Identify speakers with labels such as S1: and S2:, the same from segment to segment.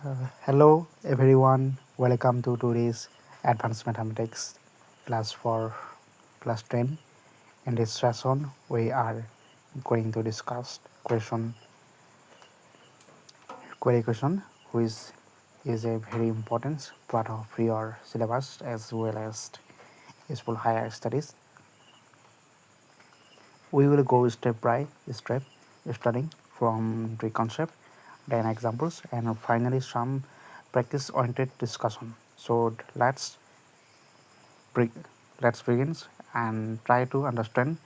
S1: Hello everyone, welcome to today's Advanced Mathematics class for class 10. In this session, we are going to discuss query question, which is a very important part of your syllabus as well as useful higher studies. We will go step by step, starting from the concept, then examples, and finally some practice-oriented discussion. So let's begin and try to understand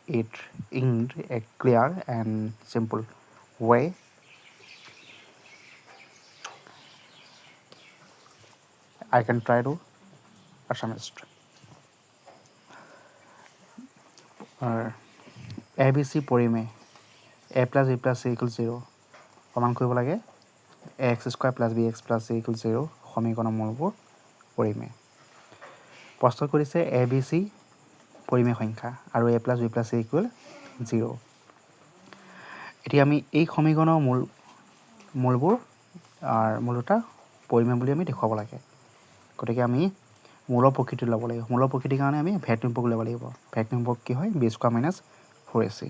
S1: it in a clear and simple way. I can try to summarize. ABC পৰিমে a plus b plus c equals 0 সমান কৰিব লাগে ax square plus bx plus c equals 0 সমীকৰণৰ মূলবোৰ পৰিমে প্ৰস্তুত কৰিছে abc পৰিমে সংখ্যা আৰু a plus b plus c equal 0 এতিয়া আমি এই সমীকৰণৰ মূলবোৰ মূলটা পৰিমে বুলি আমি দেখাব লাগে গতিকে আমি মূলৰ প্ৰকৃতি ল'ব লাগিব মূলৰ প্ৰকৃতিৰ কাৰণে আমি ভেক্টৰ ল'ব লাগিব ভেক্টৰ কি হয় b স্কয়াৰ minus 4ac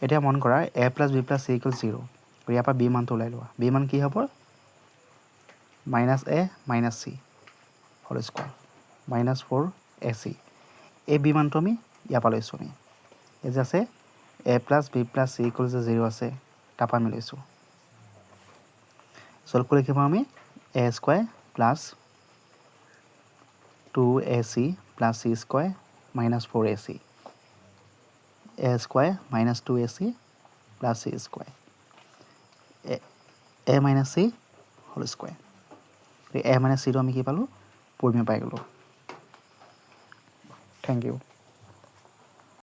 S1: এতিয়া মন কৰা a plus b plus c equals 0 ইয়াৰ পৰা b মানটো ওলাই লোৱা b মান কি হ'ব minus a minus c whole square minus 4ac এই b মানটো আমি ইয়াৰ পৰা লৈছো আমি এই যে আছে a plus b plus c equals 0 আছে তাৰ পৰা আমি লৈছো সলভ কৰি লিখিব আমি a square plus 2ac plus c square minus 4ac a square minus 2ac plus c square a minus c whole square a minus c টো আমি কি পালো পৰিমেয় পাই গলো থ্যাংক ইউ